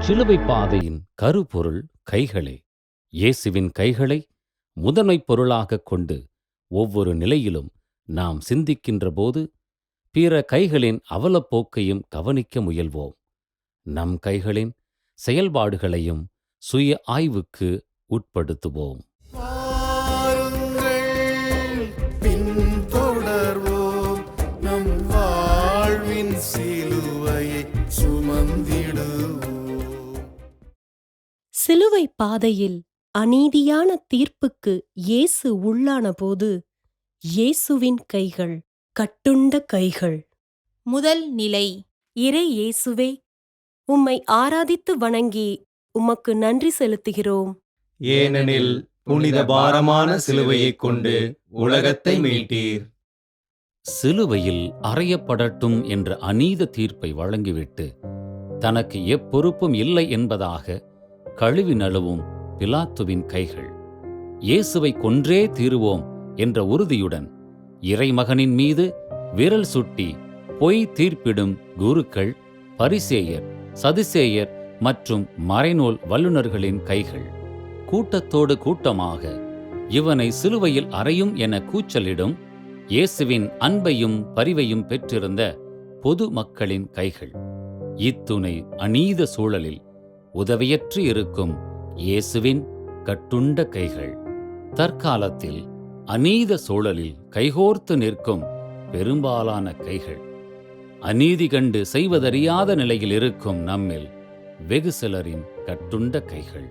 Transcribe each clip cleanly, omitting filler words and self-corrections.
சிலுவை பாதையின் கருப்பொருள் கைகளே. இயேசுவின் கைகளை முதன்மைப் பொருளாகக் கொண்டு ஒவ்வொரு நிலையிலும் நாம் சிந்திக்கின்ற போது பிற கைகளின் அவலப்போக்கையும் கவனிக்க முயல்வோம். நம் கைகளின் செயல்பாடுகளையும் சுய ஆய்வுக்கு உட்படுத்துவோம். சிலுவை பாதையில் அநீதியான தீர்ப்புக்கு இயேசு உள்ளான போது இயேசுவின் கைகள் கட்டுண்ட கைகள். முதல் நிலை. இறை இயேசுவே, உம்மை ஆராதித்து வணங்கி உமக்கு நன்றி செலுத்துகிறோம். ஏனெனில் புனித பாரமான சிலுவையைக் கொண்டு உலகத்தை மீட்டீர். சிலுவையில் அறையப்படட்டும் என்ற அநீத தீர்ப்பை வழங்கிவிட்டு தனக்கு எப்பொறுப்பும் இல்லை என்பதாக கழுவி நழுவும் பிலாத்துவின் கைகள். இயேசுவை கொன்றே தீருவோம் என்ற உறுதியுடன் இறைமகனின் மீது விரல் சுட்டி பொய் தீர்ப்பிடும் குருக்கள், பரிசேயர், சதுசேயர் மற்றும் மறைநூல் வல்லுநர்களின் கைகள். கூட்டத்தோடு கூட்டமாக இவனை சிலுவையில் அறையும் என கூச்சலிடும் இயேசுவின் அன்பையும் பரிவையும் பெற்றிருந்த பொது மக்களின் கைகள். இத்துணை அநீத சூழலில் உதவியற்று இருக்கும் இயேசுவின் கட்டுண்ட கைகள். தற்காலத்தில் அநீத சூழலில் கைகோர்த்து நிற்கும் பெரும்பாலான கைகள். அநீதி கண்டு செய்வதறியாத நிலையில் இருக்கும் நம்மில் வெகு சிலரின் கட்டுண்ட கைகள்.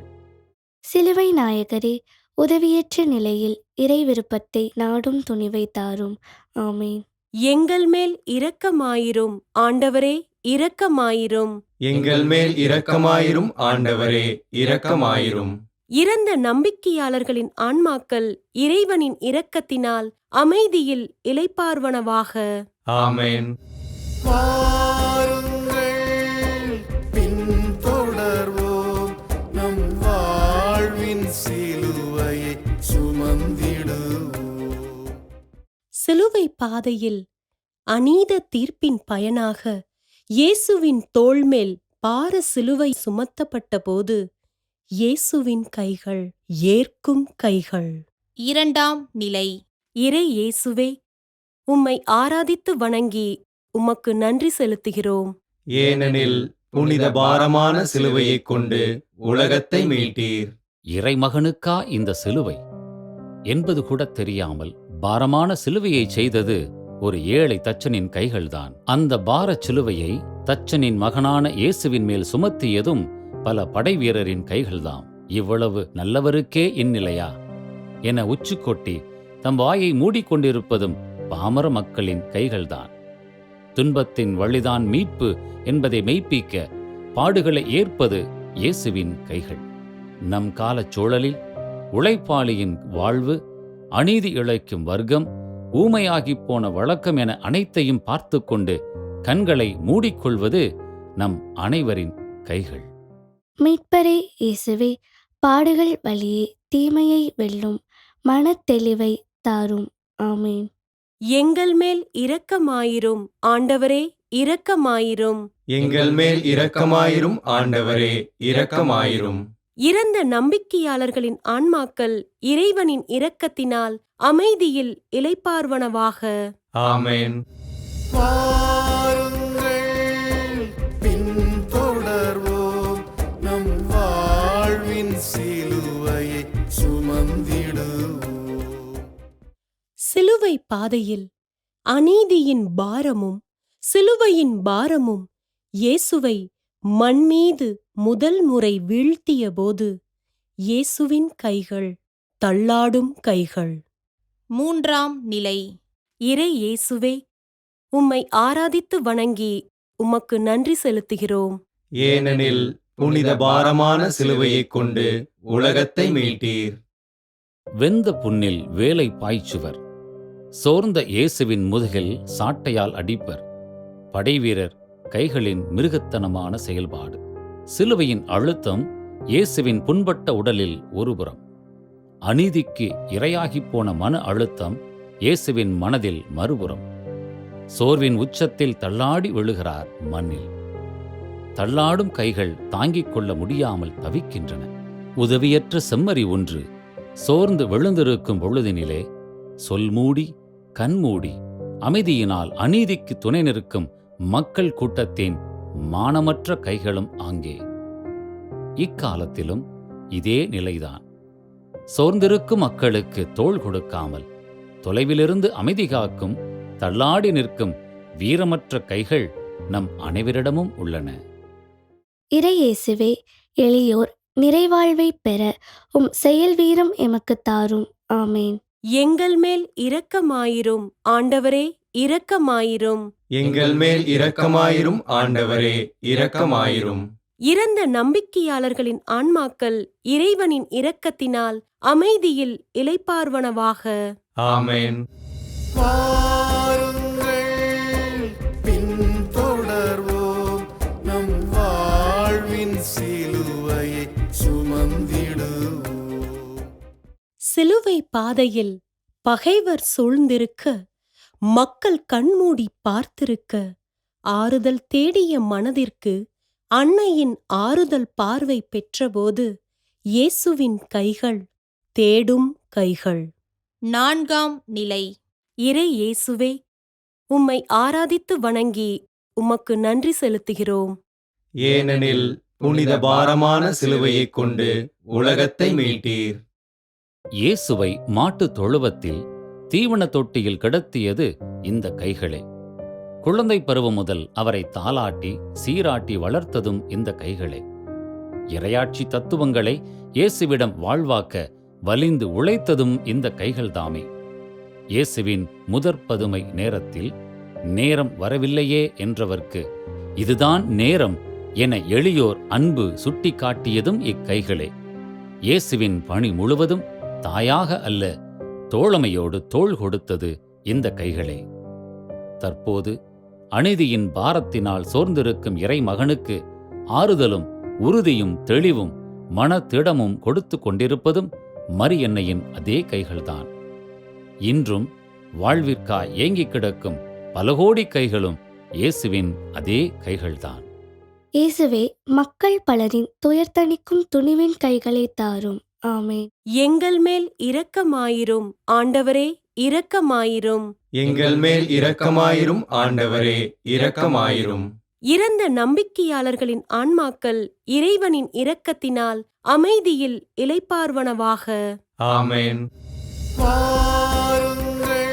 சிலுவை நாயகரே, உதவியற்ற நிலையில் இறை விருப்பத்தை நாடும் துணிவை தாரும். ஆமேன். எங்கள் மேல் இரக்கமாயிரும் ஆண்டவரே, இரக்கமாயிரும். எங்கள் மேல் இரக்கமாயிரும் ஆண்டவரே, இரக்கமாயிரும். இறந்த நம்பிக்கையாளர்களின் ஆன்மாக்கள் இறைவனின் இரக்கத்தினால் அமைதியில் இளைப்பார்வனவாக. ஆமென். சிலுவை பாதையில் அநீத தீர்ப்பின் பயனாக இயேசுவின் தோள்மேல் பார சிலுவை சுமத்தப்பட்ட போது இயேசுவின் கைகள் ஏற்கும் கைகள். இரண்டாம் நிலை. இறை இயேசுவே, உம்மை ஆராதித்து வணங்கி உமக்கு நன்றி செலுத்துகிறோம். ஏனெனில் புனித பாரமான சிலுவையைக் கொண்டு உலகத்தை மீட்டீர். இறைமகனுக்கா இந்த சிலுவை என்பது கூட தெரியாமல் பாரமான சிலுவையை செய்தது ஒரு ஏழை தச்சனின் கைகள்தான். அந்த பாரச் சிலுவையை தச்சனின் மகனான இயேசுவின் மேல் சுமத்தியதும் பல படை வீரரின் கைகள்தாம். இவ்வளவு நல்லவருக்கே இந்நிலையா என உச்சு கொட்டி தம் வாயை மூடிக்கொண்டிருப்பதும் பாமர மக்களின் கைகள்தான். துன்பத்தின் வழிதான் மீட்பு என்பதை மெய்ப்பிக்க பாடுகளை ஏற்பது இயேசுவின் கைகள். நம் காலச் சூழலில் உழைப்பாளியின் வாழ்வு, அநீதி இழைக்கும் வர்க்கம், ஊமையாகிப் போன வழக்கம் என அனைத்தையும் பார்த்து கொண்டு கண்களை மூடிக்கொள்வது நம் அனைவரின் கைகள். மீட்பரே இயேசுவே, பாடுகள் வழியே தீமையை வெல்லும் மனத்தெளிவை தாரும். ஆமேன். எங்கள் மேல் இரக்கமாயிரும் ஆண்டவரே, இரக்கமாயிரும். எங்கள் மேல் இரக்கமாயிரும் ஆண்டவரே, இரக்கமாயிரும். இறந்த நம்பிக்கையாளர்களின் ஆன்மாக்கள் இறைவனின் இரக்கத்தினால் அமைதியில் இளைப்பார்வனவாக. ஆமென். சிலுவை பாதையில் அநீதியின் பாரமும் சிலுவையின் பாரமும் இயேசுவை மண்மீது முதல் முறை வீழ்த்திய போது இயேசுவின் கைகள் தள்ளாடும் கைகள். மூன்றாம் நிலை. இறை இயேசுவே, உம்மை ஆராதித்து வணங்கி உமக்கு நன்றி செலுத்துகிறோம். ஏனெனில் புனித பாரமான சிலுவையைக் கொண்டு உலகத்தை மீட்டீர். வெந்த புண்ணில் வேலை பாய்ச்சுவர், சோர்ந்த இயேசுவின் முதுகில் சாட்டையால் அடிப்பர். படைவீரர் கைகளின் மிருகத்தனமான செயல்பாடு. சிலுவையின் அழுத்தம் இயேசுவின் புண்பட்ட உடலில் ஒருபுறம், அநீதிக்கு இரையாகிப் போன மன அழுத்தம் இயேசுவின் மனதில் மறுபுறம். சோர்வின் உச்சத்தில் தள்ளாடி விழுகிறார் மண்ணில். தள்ளாடும் கைகள் தாங்கிக் கொள்ள முடியாமல் தவிக்கின்றன. உதவியற்ற செம்மறி ஒன்று சோர்ந்து விழுந்திருக்கும் பொழுதினிலே சொல்மூடி கண்மூடி அமைதியினால் அநீதிக்கு துணை நிற்கும் மக்கள் கூட்டத்தின் மானமற்ற கைகளும் ஆங்கே. இக்காலத்திலும் இதே நிலைதான். சோர்ந்திருக்கும் மக்களுக்கு தோள் கொடுக்காமல் தொலைவிலிருந்து அமைதி காக்கும் தள்ளாடி நிற்கும் வீரமற்ற கைகள் நம் அனைவரிடமும் உள்ளன. இறையேசுவே, எளியோர் நிறைவாழ்வை பெற செயல் வீரம் எமக்கு தாரும். ஆமேன். எங்கள் மேல் இரக்கமாயிரும் ஆண்டவரே, இரக்கமாயிரும். எங்கள் மேல் இரக்கமாயிரும் ஆண்டவரே, இரக்கமாயிரும். இறந்த நம்பிக்கையாளர்களின் ஆன்மாக்கள் இறைவனின் இரக்கத்தினால் அமைதியில் இளைப்பார்வனவாக. ஆமென். வாருங்கள் பின்தொடர்வோம், நம் வாழ்வின் சிலுவையை சுமந்திடுவோம். சிலுவை பாதையில் பகைவர் சூழ்ந்திருக்க, மக்கள் கண்மூடி பார்த்திருக்க, ஆறுதல் தேடிய மனதிற்கு அன்னையின் ஆறுதல் பார்வை பெற்றபோது இயேசுவின் கைகள் தேடும் கைகள். 4ஆம் நிலை. இறை இயேசுவே, உம்மை ஆராதித்து வணங்கி உமக்கு நன்றி செலுத்துகிறோம். ஏனெனில் புனித பாரமான சிலுவையைக் கொண்டு உலகத்தை மீட்டீர். இயேசுவை மாட்டுத் தொழுவத்தில் தீவன தொட்டியில் கிடத்தியது இந்த கைகளே. குழந்தை பருவம் முதல் அவரை தாலாட்டி சீராட்டி வளர்த்ததும் இந்த கைகளே. இறையாட்சி தத்துவங்களை இயேசுவிடம் வாழ்வாக்க வலிந்து உழைத்ததும் இந்த கைகள்தாமே. இயேசுவின் முதற்பதுமை நேரத்தில் நேரம் வரவில்லையே என்றவர்க்கு இதுதான் நேரம் என எளியோர் அன்பு சுட்டி காட்டியதும் இக்கைகளே. இயேசுவின் பணி முழுவதும் தாயாக அல்ல, தோழமையோடு தோள் கொடுத்தது இந்த கைகளே. தற்போது அநீதியின் பாரத்தினால் சோர்ந்திருக்கும் இறைமகனுக்கு ஆறுதலும் உறுதியும் தெளிவும் மனத்திடமும் கொடுத்து கொண்டிருப்பதும் மரியன்னையின் அதே கைகள்தான். இன்றும் வாழ்விற்காய் ஏங்கிக் கிடக்கும் பல கோடி கைகளும் இயேசுவின் அதே கைகள்தான். இயேசுவே, மக்கள் பலரின் துயர்தணிக்கும் துணிவின் கைகளை தாரும். ஆமேன். எங்கள் மேல் இரக்கமாயிரும் ஆண்டவரே, இரக்கமாயிரும். எங்கள் மேல் இரக்கமாயிரும் ஆண்டவரே, இரக்கமாயிரும். இறந்த நம்பிக்கையாளர்களின் ஆன்மாக்கள் இறைவனின் இரக்கத்தினால் அமைதியில் இளைப்பார்வனவாக. ஆமென். வாருங்கள்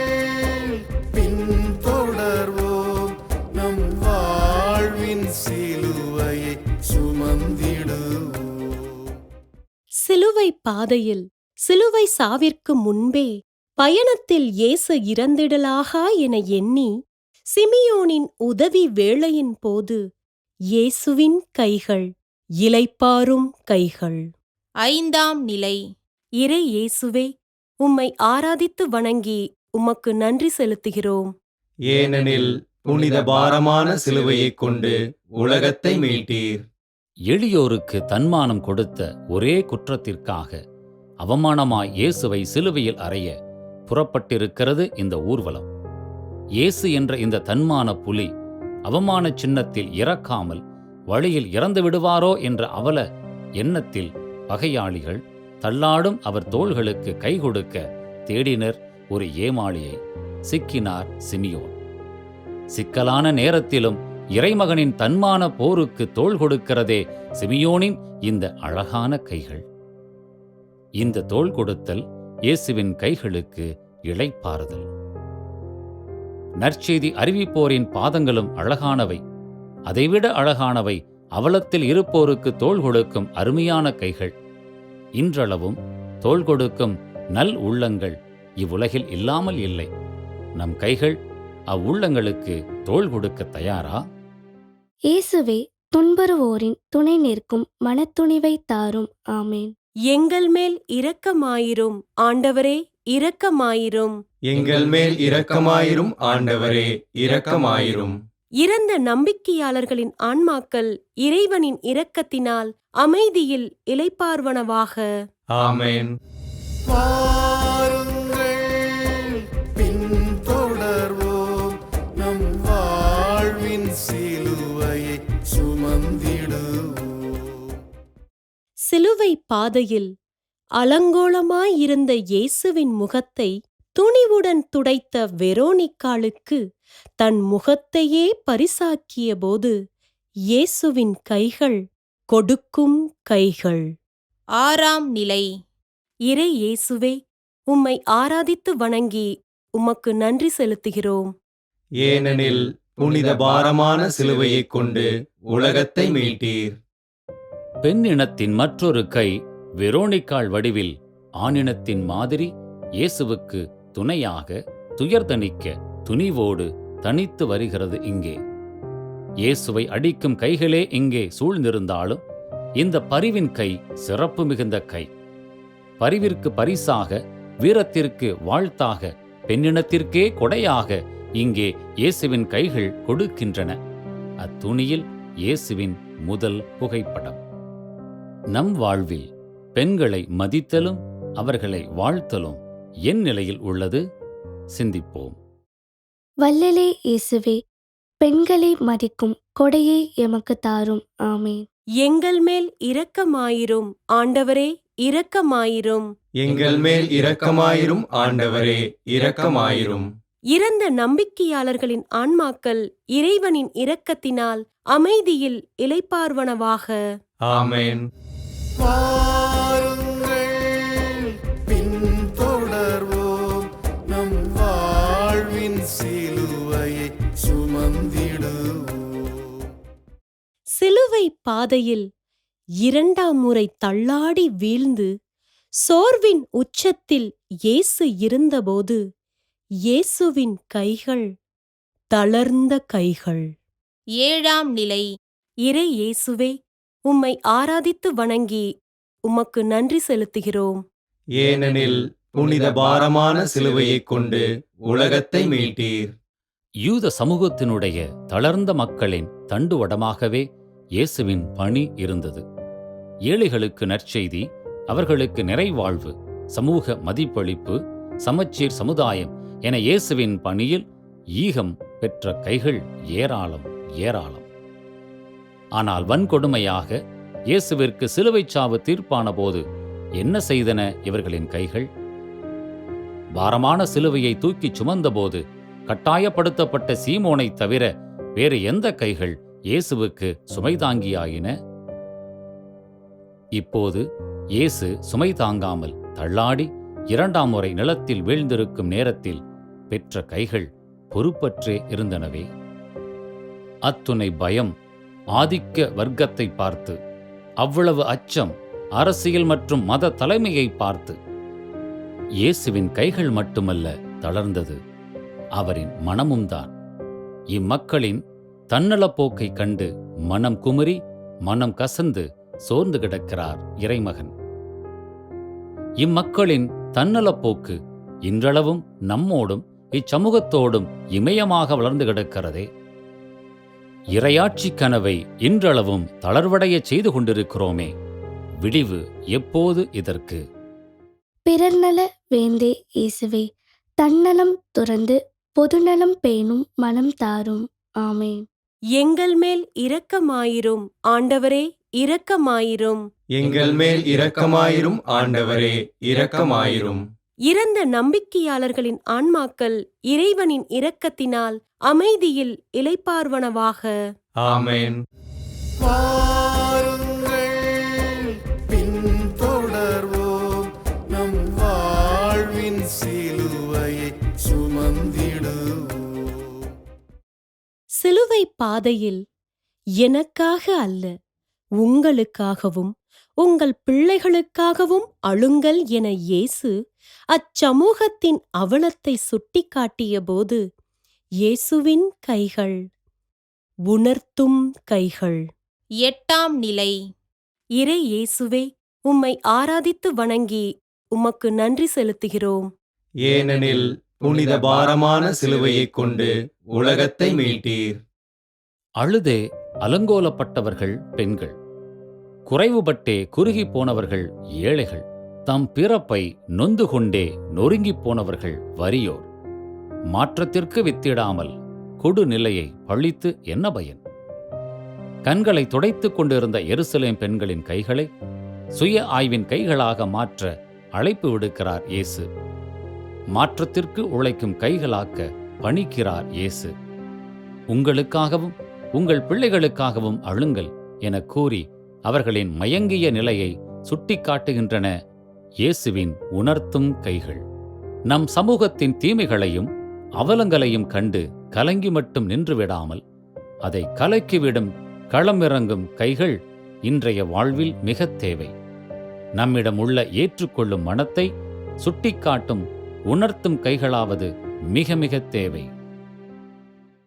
பின்தொடர்வோம், நம் வாழ்வின் சிலுவையை சுமந்திடுவோம். சிலுவை பாதையில் சிலுவை சாவிற்கு முன்பே பயணத்தில் இயேசு இறந்திடலாகா என எண்ணி சிமியோனின் உதவி வேளையின் போது இயேசுவின் கைகள் இளைப்பாறும் கைகள். 5ஆம் நிலை. இறை இயேசுவே, உம்மை ஆராதித்து வணங்கி உமக்கு நன்றி செலுத்துகிறோம். ஏனெனில் புனித பாரமான சிலுவையைக் கொண்டு உலகத்தை மீட்டீர். எளியோருக்கு தன்மானம் கொடுத்த ஒரே குற்றத்திற்காக அவமானமாய் இயேசுவை சிலுவையில் அறைய புறப்பட்டிருக்கிறது இந்த ஊர்வலம். இயேசு என்ற இந்த தன்மான புலி அவமான சின்னத்தில் இறக்காமல் வழியில் இறந்து விடுவாரோ என்ற அவல எண்ணத்தில் பகையாளிகள் தள்ளாடும் அவர் தோள்களுக்கு கை கொடுக்க தேடினர் ஒரு ஏமாளியை. சிக்கினார் சிமியோன். சிக்கலான நேரத்திலும் இறைமகனின் தன்மான போருக்கு தோள் கொடுக்கிறதே சிமியோனின் இந்த அழகான கைகள். இந்த தோள் கொடுத்தல் இயேசுவின் கைகளுக்கு இளைப்பாறுதல். நற்செய்தி அறிவிப்போரின் பாதங்களும் அழகானவை. அதைவிட அழகானவை அவலத்தில் இருப்போருக்கு தோள் கொடுக்கும் அருமையான கைகள். இன்றளவும் தோள் கொடுக்கும் நல் உள்ளங்கள் இவ்வுலகில் இல்லாமல் இல்லை. நம் கைகள் அவ்வுள்ளங்களுக்கு தோள் கொடுக்க தயாரா? இயேசுவே, துன்புறுவோரின் துணை நிற்கும் மனத்துணிவை தாரும். ஆமேன். எங்கள் மேல் இரக்கமாயிரும் ஆண்டவரே, இரக்கமாயிரும். எங்கள் மேல் இரக்கமாயிரும் ஆண்டவரே, இரக்கமாயிரும். இறந்த நம்பிக்கையாளர்களின் ஆன்மாக்கள் இறைவனின் இரக்கத்தினால் அமைதியில் இளைப்பார்வனவாக. ஆமென். வாருங்கள் பின்தொடர்வோம், நம் வாழ்வின் சிலுவையை சுமந்திடுவோம். பாதையில் அலங்கோலமாயிருந்த இயேசுவின் முகத்தை துணிவுடன் துடைத்த வெரோனிக்காளுக்கு தன் முகத்தையே பரிசாக்கியபோது இயேசுவின் கைகள் கொடுக்கும் கைகள். 6ஆம் நிலை. இறை இயேசுவே, உம்மை ஆராதித்து வணங்கி உமக்கு நன்றி செலுத்துகிறோம். ஏனெனில் புனித பாரமான சிலுவையைக் கொண்டு உலகத்தை மீட்டீர். பெண் இனத்தின் மற்றொரு கை வெரோனிக்காள் வடிவில் ஆணினத்தின் மாதிரி இயேசுவுக்கு துணையாக துயர்தணிக்க துணிவோடு தனித்து வருகிறது இங்கே. இயேசுவை அடிக்கும் கைகளே இங்கே சூழ்ந்திருந்தாலும் இந்த பரிவின் கை சிறப்பு மிகுந்த கை. பரிவிற்கு பரிசாக, வீரத்திற்கு வாழ்த்தாக, பெண்ணினத்திற்கே கொடையாக இங்கே இயேசுவின் கைகள் கொடுக்கின்றன. அத்துணியில் இயேசுவின் முதல் புகைப்படம். நம் வாழ்வில் பெண்களை மதித்தலும் அவர்களை வாழ்த்தலும் என் நிலையில் உள்ளது? சிந்திப்போம். வல்லலே இயேசுவே, பெண்களை மதிக்கும் கொடையை எமக்கு தாரும். ஆமேன். எங்கள் மேல் இரக்கமாயிரும் ஆண்டவரே, இரக்கமாயிரும். எங்கள் மேல் இரக்கமாயிரும் ஆண்டவரே, இரக்கமாயிரும். இறந்த நம்பிக்கையாளர்களின் ஆன்மாக்கள் இறைவனின் இரக்கத்தினால் அமைதியில் இளைப்பார்வனவாக. ஆமென். வாருங்கள், பின்தொடர்வோம் நம் வாழ்வின் சிலுவையை சுமந்திடுவோம். சிலுவை பாதையில் 2ஆம் முறை தள்ளாடி வீழ்ந்து சோர்வின் உச்சத்தில் இயேசு இருந்தபோது இயேசுவின் கைகள் தளர்ந்த கைகள். 7ஆம் நிலை. இறை இயேசுவே, உம்மை ஆராதித்து வணங்கி உமக்கு நன்றி செலுத்துகிறோம். ஏனெனில் புனித பாரமான சிலுவையைக் கொண்டு உலகத்தை மீட்டீர். யூத சமூகத்தினுடைய தளர்ந்த மக்களின் தண்டுவடமாகவே இயேசுவின் பணி இருந்தது. ஏழைகளுக்கு நற்செய்தி, அவர்களுக்கு நிறைவாழ்வு, சமூக மதிப்பளிப்பு, சமச்சீர் சமுதாயம் என இயேசுவின் பணியில் ஈகம் பெற்ற கைகள் ஏராளம் ஏராளம். ஆனால் வன்கொடுமையாக இயேசுவிற்கு சிலுவைச் சாவு தீர்ப்பான போது என்ன செய்தன இவர்களின் கைகள்? பாரமான சிலுவையை தூக்கிச் சுமந்தபோது கட்டாயப்படுத்தப்பட்ட சீமோனைத் தவிர வேறு எந்த கைகள் இயேசுவுக்கு சுமைதாங்கியாயின? இப்போது இயேசு சுமை தாங்காமல் தள்ளாடி 2ஆம் முறை நிலத்தில் வீழ்ந்திருக்கும் நேரத்தில் பெற்ற கைகள் பொறுப்பற்றே இருந்தனவே. அத்துணை பயம், ஆதிக்க வர்க்கத்தை பார்த்து, அவ்வளவு அச்சம், அரசியல் மற்றும் மத தலைமையை பார்த்து இயேசுவின் கைகள் மட்டுமல்ல தளர்ந்தது, அவரின் மனமும்தான். இம்மக்களின் தன்னலப்போக்கை கண்டு மனம் குமுறி, மனம் கசந்து சோர்ந்து கிடக்கிறார் இறைமகன். இம்மக்களின் தன்னலப்போக்கு இன்றளவும் நம்மோடும் இச்சமூகத்தோடும் இமயமாக வளர்ந்து கிடக்கிறதே. இறையாட்சி கனவை இன்றளவும் தளர்வடைய செய்து கொண்டிருக்கிறோமே. விடிவு எப்போது இதற்கு? பிறர்நல வேந்தே இயேசுவே, தன்னலம் துறந்து பொதுநலம் பேணும் மனம் தாரும். ஆமேன். எங்கள் மேல் இரக்கமாயிரும் ஆண்டவரே, இரக்கமாயிரும். எங்கள் மேல் இரக்கமாயிரும் ஆண்டவரே, இரக்கமாயிரும். இறந்த நம்பிக்கையாளர்களின் ஆன்மாக்கள் இறைவனின் இரக்கத்தினால் அமைதியில் இளைப்பார்வனவாக. ஆமென். வாருங்கள், பின்தொடர்வோம் நம் வாழ்வின் சிலுவையை சுமந்திடுவோம். சிலுவை பாதையில் எனக்காக அல்ல, உங்களுக்காகவும் உங்கள் பிள்ளைகளுக்காகவும் அழுங்கள் என இயேசு அச்சமூகத்தின் அவலத்தை சுட்டிக்காட்டியபோது இயேசுவின் கைகள் உணர்த்தும் கைகள். 8ஆம் நிலை. இறை இயேசுவே, உம்மை ஆராதித்து வணங்கி உமக்கு நன்றி செலுத்துகிறோம். ஏனெனில் புனித பாரமான சிலுவையைக் கொண்டு உலகத்தை மீட்டீர். அழுதே அலங்கோலப்பட்டவர்கள் பெண்கள், குறைவுபட்டே குறுகி போனவர்கள் ஏழைகள், தம் பிறப்பை நொந்து கொண்டே நொறுங்கிப் போனவர்கள் வறியோர். மாற்றத்திற்கு வித்திடாமல் கொடுநிலையை பழித்து என்ன பயன்? கண்களை துடைத்துக் கொண்டிருந்த எருசலேம் பெண்களின் கைகளை சுய ஆய்வின் கைகளாக மாற்ற அழைப்பு விடுக்கிறார் இயேசு. மாற்றத்திற்கு உழைக்கும் கைகளாக்க பணிக்கிறார் இயேசு. உங்களுக்காகவும் உங்கள் பிள்ளைகளுக்காகவும் அழுங்கள் என கூறி அவர்களின் மயங்கிய நிலையை சுட்டிக்காட்டுகின்றன இயேசுவின் உணர்த்தும் கைகள். நம் சமூகத்தின் தீமைகளையும் அவலங்களையும் கண்டு கலங்கி மட்டும் நின்றுவிடாமல் அதை கலக்கிவிடும் களமிறங்கும் கைகள் இன்றைய வாழ்வில் மிகத் தேவை. நம்மிடம் உள்ள ஏற்றுக்கொள்ளும் மனத்தை சுட்டிக்காட்டும் உணர்த்தும் கைகளாவது மிக மிக தேவை.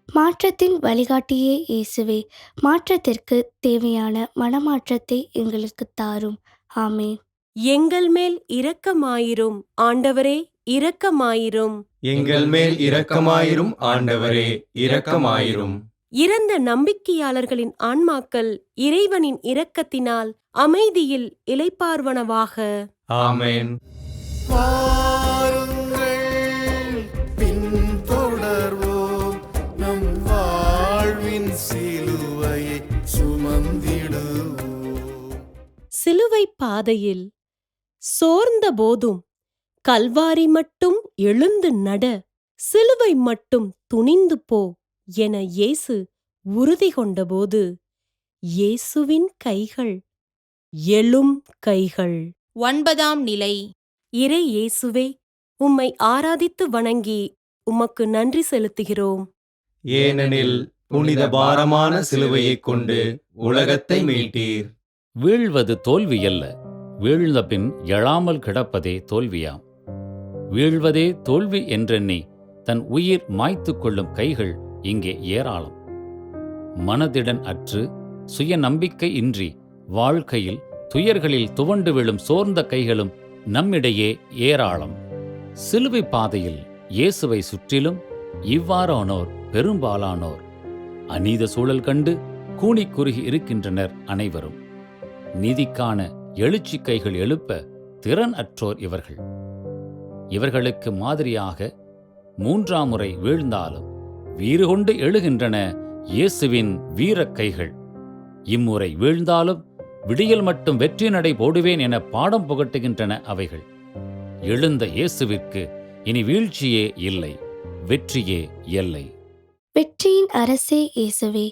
மாற்றத்தின் வழிகாட்டியே இயேசுவே, மாற்றத்திற்கு தேவையான மனமாற்றத்தை எங்களுக்கு தாரும். ஆமென். எங்கள் மேல் இரக்கமாயிரும் ஆண்டவரே, இரக்கமாயிரும். எங்கள் மேல் இரக்கமாயிரும் ஆண்டவரே, இரக்கமாயிரும். இறந்த நம்பிக்கையாளர்களின் ஆன்மாக்கள் இறைவனின் இரக்கத்தினால் அமைதியில் இளைப்பார்வனவாக. ஆமென். வாருங்கள் பின்தொடர்வோம் நம் வாழ்வின் சிலுவையை சுமந்திடுவோம். சிலுவை பாதையில் சோர்ந்த போதும் கல்வாரி மட்டும் எழுந்து நட, சிலுவை மட்டும் துணிந்து போ என இயேசு உறுதி கொண்டபோது இயேசுவின் கைகள் எழும் கைகள். 9ஆம் நிலை. இறை இயேசுவே, உம்மை ஆராதித்து வணங்கி உமக்கு நன்றி செலுத்துகிறோம். ஏனெனில் புனித பாரமான சிலுவையைக் கொண்டு உலகத்தை மீட்டீர். வீழ்வது தோல்வியல்ல, வீழ்ந்த பின் எழாமல் கிடப்பதே தோல்வியாம். வீழ்வதே தோல்வி என்றெண்ணி தன் உயிர் மாய்த்து கொள்ளும் கைகள் இங்கே ஏராளம். மனதிடன் அற்று சுய நம்பிக்கை இன்றி வாழ்க்கையில் துயர்களில் துவண்டு விழும் சோர்ந்த கைகளும் நம்மிடையே ஏராளம். சிலுவை பாதையில் இயேசுவை சுற்றிலும் இவ்வாறானோர் பெரும்பாலானோர் அநீத சூழல் கண்டு கூனி குறுகி இருக்கின்றனர் அனைவரும். நீதிக்கான எழுச்சி கைகள் எழுப்ப திறன் அற்றோர் இவர்கள். இவர்களுக்கு மாதிரியாக 3ஆம் முறை வீழ்ந்தாலும் வீறு கொண்டு எழுகின்றன இயேசுவின் வீரக் கைகள். இம்முறை வீழ்ந்தாலும் விடியல் மட்டும் வெற்றி நடை போடுவேன் என பாடம் புகட்டுகின்றன அவைகள். எழுந்த இயேசுவிற்கு இனி வீழ்ச்சியே இல்லை, வெற்றியே எல்லை. வெற்றியின் அரசே இயேசுவே,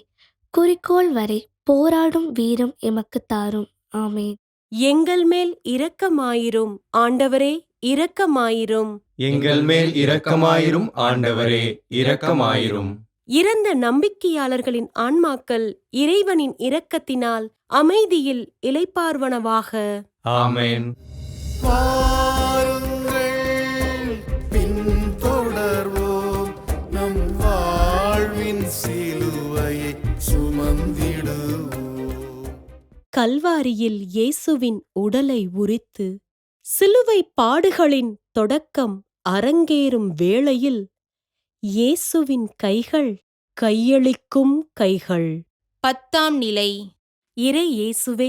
குறிக்கோள் வரை போராடும் வீரம் எமக்கு தாரும். ஆமென். எங்கள் மேல் இரக்கமாயிரும் ஆண்டவரே, இரக்கமாயிரும். எங்கள் மேல் இரக்கமாயிரும் ஆண்டவரே, இரக்கமாயிரும். இறந்த நம்பிக்கையாளர்களின் ஆன்மாக்கள் இறைவனின் இரக்கத்தினால் அமைதியில் இளைப்பார்வனவாக. ஆமென். வாருங்கள் பின்தொடர்வோம் நம் வாழ்வின் சிலுவையை சுமந்திடுவோம். கல்வாரியில் இயேசுவின் உடலை உரித்து சிலுவை பாடுகளின் தொடக்கம் அரங்கேறும் வேளையில் இயேசுவின் கைகள் கையளிக்கும் கைகள். 10ஆம் நிலை. இறை இயேசுவே,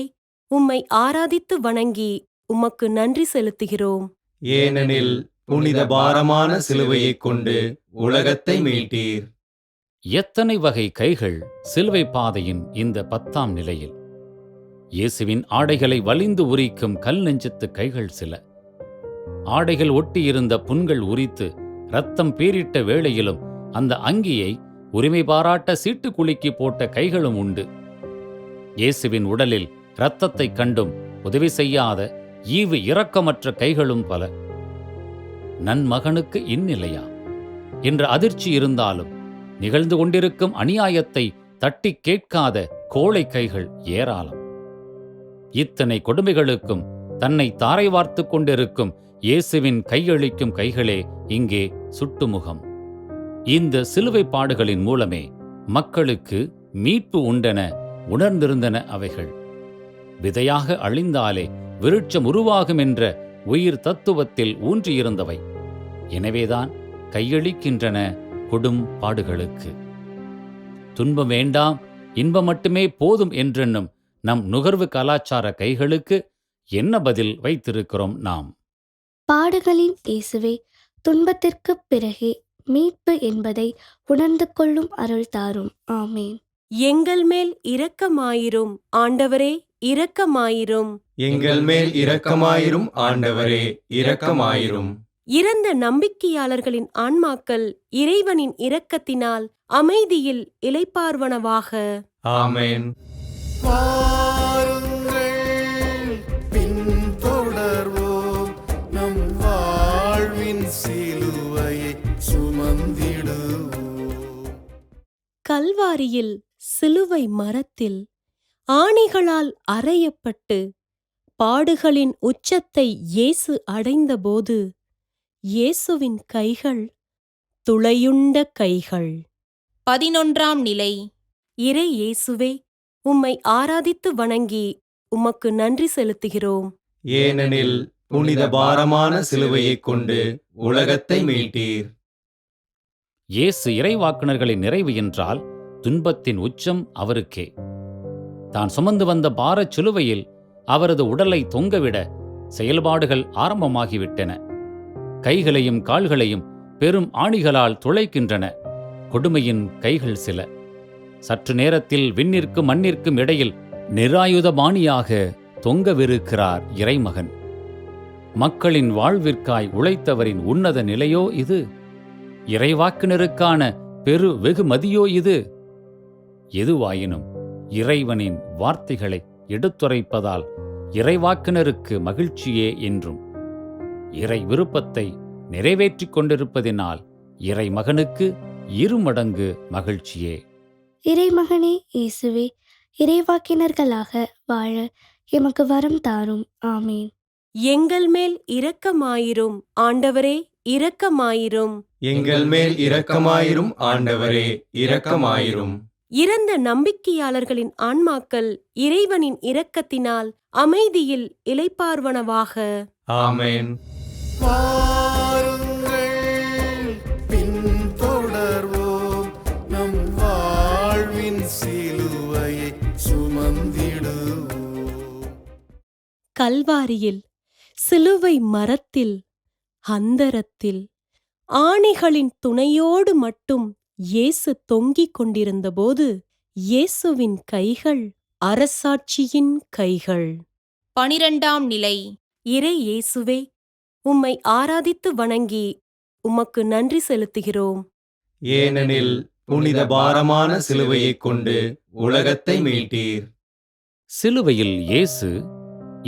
உம்மை ஆராதித்து வணங்கி உமக்கு நன்றி செலுத்துகிறோம். ஏனெனில் புனித பாரமான சிலுவையைக் கொண்டு உலகத்தை மீட்டீர். எத்தனை வகை கைகள் சிலுவை பாதையின் இந்த 10ஆம் நிலையில்! இயேசுவின் ஆடைகளை வலிந்து உரிக்கும் கல் நெஞ்சத்து கைகள் சில. ஆடைகள் ஒட்டியிருந்த புண்கள் உரித்து இரத்தம் பீரிட்ட வேளையிலும் அந்த அங்கியை உரிமை பாராட்ட சீட்டு குலுக்கி போட்ட கைகளும் உண்டு. இயேசுவின் உடலில் இரத்தத்தை கண்டும் உதவி செய்யாத ஈவு இரக்கமற்ற கைகளும் பல. நன்மகனுக்கு இந்நிலையா என்ற அதிர்ச்சி இருந்தாலும் நிகழ்ந்து கொண்டிருக்கும் அநியாயத்தை தட்டி கேட்காத கோழை கைகள் ஏராளம். இத்தனை கொடுமைகளுக்கும் தன்னை தாரை வார்த்து கொண்டிருக்கும் இயேசுவின் கையளிக்கும் கைகளே இங்கே சுட்டுமுகம். இந்த சிலுவை பாடுகளின் மூலமே மக்களுக்கு மீட்பு உண்டென உணர்ந்திருந்தன அவைகள். விதையாக அழிந்தாலே விருட்சம் உருவாகும் என்ற உயிர் தத்துவத்தில் ஊன்றியிருந்தவை. எனவேதான் கையளிக்கின்றன கொடும் பாடுகளுக்கு. துன்பம் வேண்டாம், இன்பம் மட்டுமே போதும் என்றென்னும் நம் நுகர்வு கலாச்சார கைகளுக்கு என்ன பதில் வைத்திருக்கிறோம் நாம்? பாடுகளின் இயேசுவே, துன்பத்திற்குப் பிறகே மீட்பு என்பதை உணர்ந்து கொள்ளும் அருள் தாரும். ஆமென். எங்கள் மேல் இரக்கமாயிரும் ஆண்டவரே, இரக்கமாயிரும். எங்கள் மேல் இரக்கமாயிரும் ஆண்டவரே, இரக்கமாயிரும். இறந்த நம்பிக்கையாளர்களின் ஆன்மாக்கள் இறைவனின் இரக்கத்தினால் அமைதியில் இளைப்பார்வனவாக. ஆமென். வாருங்கள் பின்தொடர்வோம், நம் வாழ்வின் சிலுவையை சுமந்திடுவோம். கல்வாரியில் சிலுவை மரத்தில் ஆணிகளால் அறையப்பட்டு பாடுகளின் உச்சத்தை இயேசு அடைந்தபோது இயேசுவின் கைகள் துளையுண்ட கைகள். 11ஆம் நிலை. இறை இயேசுவே, உம்மை ஆராதித்து வணங்கி உமக்கு நன்றி செலுத்துகிறோம். ஏனெனில் புனித பாரமான சிலுவையைக் கொண்டு உலகத்தை மீட்டீர். இயேசு இறைவாக்குனர்களின் நிறைவு என்றால் துன்பத்தின் உச்சம் அவருக்கே. தான் சுமந்து வந்த பாரச் சிலுவையில் அவரது உடலை தொங்கவிட செயல்பாடுகள் ஆரம்பமாகிவிட்டன. கைகளையும் கால்களையும் பெரும் ஆணிகளால் துளைக்கின்றன கொடுமையின் கைகள் சில. சற்று நேரத்தில் விண்ணிற்கும் மண்ணிற்கும் இடையில் நிராயுதபாணியாக தொங்கவிருக்கிறார் இறைமகன். மக்களின் வாழ்விற்காய் உழைத்தவரின் உன்னத நிலையோ இது? இறைவாக்கினருக்கான பெரு வெகுமதியோ இது? எதுவாயினும் இறைவனின் வார்த்தைகளை எடுத்துரைப்பதால் இறைவாக்கினருக்கு மகிழ்ச்சியே என்றும். இறை விருப்பத்தை நிறைவேற்றிக் கொண்டிருப்பதினால் இறைமகனுக்கு இருமடங்கு மகிழ்ச்சியே. இறைமகனே இயேசுவே, இறைவாக்கினர்களாக வாழ எமக்கு வரம் தாரும். ஆமீன். எங்கள் மேல் இரக்கமாயிரும் ஆண்டவரே, இரக்கமாயிரும். எங்கள் மேல் இரக்கமாயிரும் ஆண்டவரே, இரக்கமாயிரும். இறந்த நம்பிக்கையாளர்களின் ஆன்மாக்கள் இறைவனின் இரக்கத்தினால் அமைதியில் இளைப்பார்வனவாக. ஆமென். வாருங்கள் பின்தொடர்வோம், நம் வாழ்வின் சிலுவையை சுமந்திடுவோம். கல்வாரியில் சிலுவை மரத்தில் அந்தரத்தில் ஆணிகளின் துணையோடு மட்டும் இயேசு தொங்கிக் கொண்டிருந்தபோது இயேசுவின் கைகள் அரசாட்சியின் கைகள். 12ஆம் நிலை. இறை இயேசுவே, உம்மை ஆராதித்து வணங்கி உமக்கு நன்றி செலுத்துகிறோம். ஏனெனில் புனித பாரமான சிலுவையைக் கொண்டு உலகத்தை மீட்டீர். சிலுவையில் இயேசு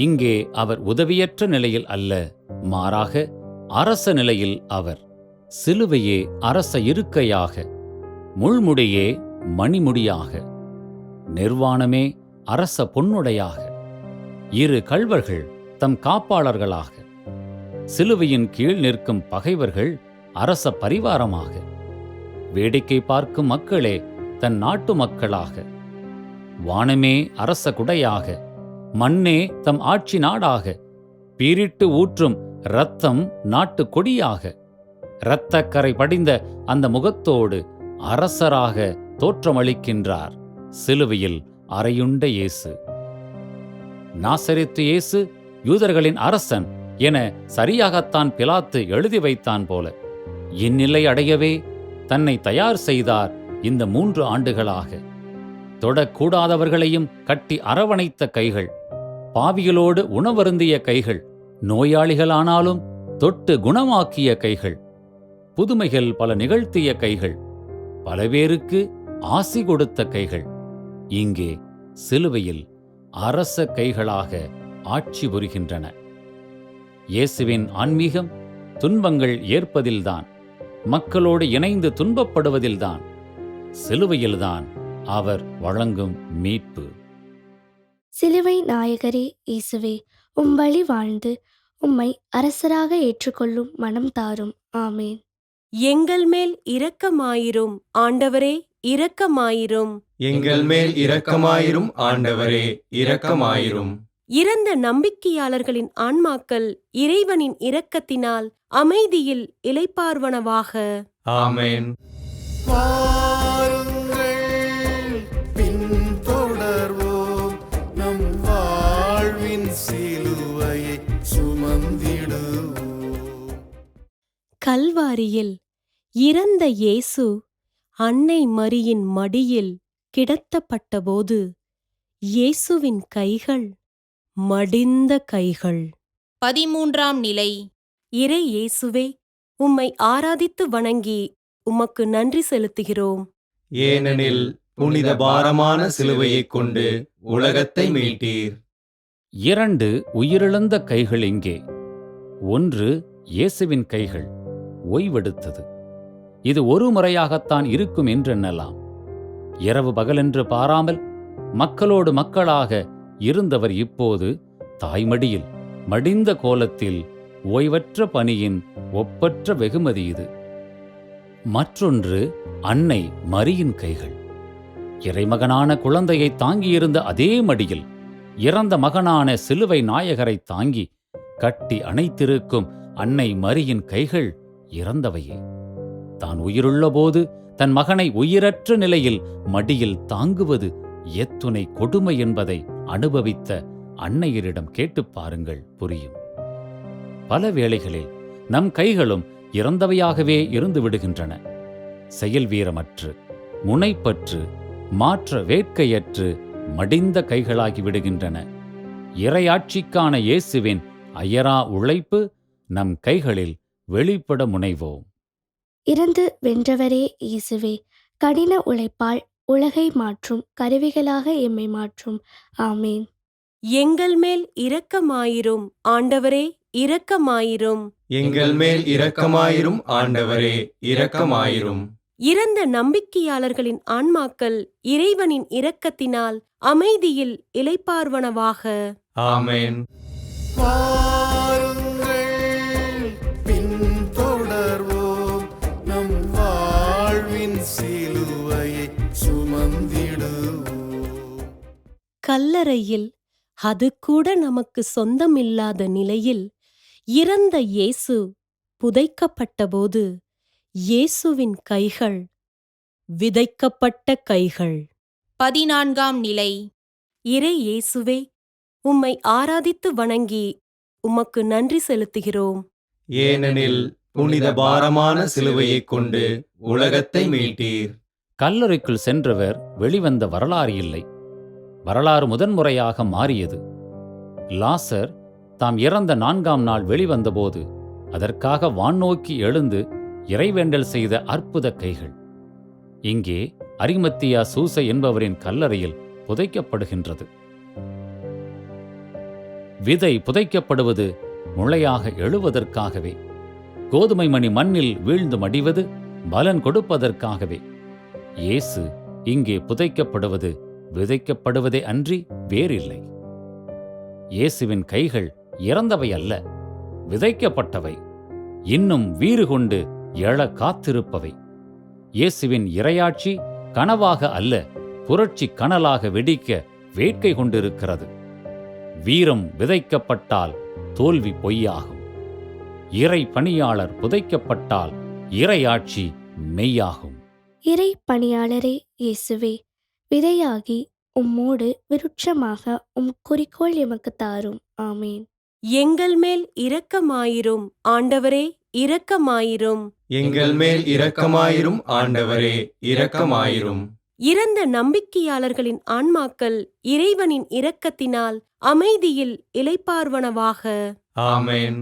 இங்கே அவர் உதவியற்ற நிலையில் அல்ல, மாறாக அரச நிலையில் அவர். சிலுவையே அரச இருக்கையாக, முள்முடியே மணிமுடியாக, நிர்வாணமே அரச பொன்னுடையாக, இரு கள்வர்கள் தம் காப்பாளர்களாக, சிலுவையின் கீழ் நிற்கும் பகைவர்கள் அரச பரிவாரமாக, வேடிக்கை பார்க்கும் மக்களே தன் நாட்டு மக்களாக, வானமே அரச குடையாக, மண்ணே தம் ஆட்சி நாடாக, பீரிட்டு ஊற்றும் இரத்தம் நாட்டு கொடியாக, இரத்தக்கரை படிந்த அந்த முகத்தோடு அரசராக தோற்றமளிக்கின்றார் சிலுவையில் அறையுண்ட இயேசு. நாசரேத்து இயேசு யூதர்களின் அரசன் என சரியாகத்தான் பிலாத்து எழுதி வைத்தான் போல இந்நிலை அடையவே தன்னை தயார் செய்தார் இந்த 3 ஆண்டுகளாக. தொடக்கூடாதவர்களையும் கட்டி அரவணைத்த கைகள், பாவிகளோடு உணவருந்திய கைகள், நோயாளிகளானாலும் தொட்டு குணமாக்கிய கைகள், புதுமைகள் பல நிகழ்த்திய கைகள், பலவேருக்கு ஆசி கொடுத்த கைகள் இங்கே சிலுவையில் அரச கைகளாக ஆட்சி புரிகின்றன. இயேசுவின் ஆன்மீகம் துன்பங்கள் ஏற்பதில்தான், மக்களோடு இணைந்து துன்பப்படுவதில்தான், சிலுவையில்தான் அவர் வழங்கும் மீட்பு. சிலுவை நாயகரே இயேசுவே, உம் வழி வாழ்ந்து உம்மை அரசராக ஏற்றுக்கொள்ளும் மனம் தாரும். ஆமேன். எங்கள் மேல் இரக்கமாயிரும் ஆண்டவரே, இரக்கமாயிரும். எங்கள் மேல் இரக்கமாயிரும் ஆண்டவரே, இரக்கமாயிரும். இறந்த நம்பிக்கையாளர்களின் ஆன்மாக்கள் இறைவனின் இரக்கத்தினால் அமைதியில் இளைப்பார்வனவாக. ஆமென். வாருங்கள் பின்தொடர்வோம், நம் வாழ்வின் சிலுவையை சுமந்திடுவோம். கல்வாரியில் இறந்த இயேசு அன்னை மரியின் மடியில் கிடத்தப்பட்டபோது இயேசுவின் கைகள் மடிந்த கைகள். 13ஆம் நிலை. இறை இயேசுவே, உம்மை ஆராதித்து வணங்கி உமக்கு நன்றி செலுத்துகிறோம். ஏனெனில் புனித பாரமான சிலுவையைக் கொண்டு உலகத்தை மீட்டீர். 2 உயிரிழந்த கைகள் இங்கே. ஒன்று இயேசுவின் கைகள் ஓய்வெடுத்தது. இது ஒரு முறையாகத்தான் இருக்கும் என்றெண்ணலாம். இரவு பகலென்று பாராமல் மக்களோடு மக்களாக இருந்தவர் இப்போது தாய்மடியில் மடிந்த கோலத்தில் ஓய்வற்ற பணியின் ஒப்பற்ற வெகுமதி இது. மற்றொன்று அன்னை மரியின் கைகள். இறைமகனான குழந்தையை தாங்கியிருந்த அதே மடியில் இறந்த மகனான சிலுவை நாயகரை தாங்கி கட்டி அணைத்திருக்கும் அன்னை மரியின் கைகள் இறந்தவையே. தான் உயிருள்ளபோது தன் மகனை உயிரற்ற நிலையில் மடியில் தாங்குவது எத்துணை கொடுமை என்பதை அனுபவித்த அன்னையரிடம் கேட்டுப் பாருங்கள், புரியும். பல வேளைகளில் நம் கைகளும் இறந்தவையாகவே இருந்து விடுகின்றன. செயல் வீரமற்று, முனைப்பற்று, மாற்ற வேட்கையற்று மடிந்த கைகளாகி விடுகின்றன. இறையாட்சிக்கான இயேசுவின் அயரா உழைப்பு நம் கைகளில் வெளிப்பட முனைவோம். இறந்து வென்றவரே இயேசுவே, கடின உழைப்பால் உலகை மாற்றும் கருவிகளாக எம்மை மாற்றும். ஆமேன். எங்கள் மேல் இரக்கமாயிரும் ஆண்டவரே, இரக்கமாயிரும். எங்கள் மேல் இரக்கமாயிரும் ஆண்டவரே, இரக்கமாயிரும். இறந்த நம்பிக்கையாளர்களின் ஆன்மாக்கள் இறைவனின் இரக்கத்தினால் அமைதியில் இளைப்பார்வனவாக. ஆமென். வாருங்கள் பின்தொடர்வோம், நம் வாழ்வின் சிலுவையை சுமந்திடுவோம். கல்லறையில் அது கூட நமக்கு சொந்தமில்லாத நிலையில் இறந்த இயேசு புதைக்கப்பட்டபோது இயேசுவின் கைகள் விதைக்கப்பட்ட கைகள். 14ஆம் நிலை. இறை இயேசுவே, உம்மை ஆராதித்து வணங்கி உமக்கு நன்றி செலுத்துகிறோம். ஏனெனில் புனித பாரமான சிலுவையைக் கொண்டு உலகத்தை மீட்டீர். கல்லறைக்குள் சென்றவர் வெளிவந்த வரலாறு இல்லை. வரலாறு முதன்முறையாக மாறியது. லாசர் தாம் இறந்த 4ஆம் நாள் வெளிவந்தபோது அதற்காக வானோக்கி எழுந்து இறைவேண்டல் செய்த அற்புத கைகள் இங்கே அரிமத்தியா சூசை என்பவரின் கல்லறையில் புதைக்கப்படுகின்றது. விதை புதைக்கப்படுவது முளையாக எழுவதற்காகவே. கோதுமை மணி மண்ணில் வீழ்ந்து மடிவது பலன் கொடுப்பதற்காகவே. இயேசு இங்கே புதைக்கப்படுவது விதைக்கப்படுவதே அன்றி வேறில்லை. இயேசுவின் கைகள் இறந்தவை அல்ல, விதைக்கப்பட்டவை, இன்னும் வீறு கொண்டு எழ காத்திருப்பவை. இயேசுவின் இறையாட்சி கனவாக அல்ல, புரட்சி கனலாக வெடிக்க வேட்கை கொண்டிருக்கிறது. வீரம் விதைக்கப்பட்டால் தோல்வி பொய்யாகும். இறை பணியாளர் புதைக்கப்பட்டால் இறையாட்சி மெய்யாகும். இறை பணியாளரே இயேசுவே, விதையாகி உம்மோடு விருட்சமாக உம் குறிக்கோள் எமக்கு தாரும். ஆமேன். எங்கள் மேல் இரக்கமாயிரும் ஆண்டவரே, இரக்கமாயிரும். எங்கள் மேல் இரக்கமாயிரும் ஆண்டவரே, இரக்கமாயிரும். இறந்த நம்பிக்கையாளர்களின் ஆன்மாக்கள் இறைவனின் இரக்கத்தினால் அமைதியில் இளைப்பார்வனவாக. ஆமென்.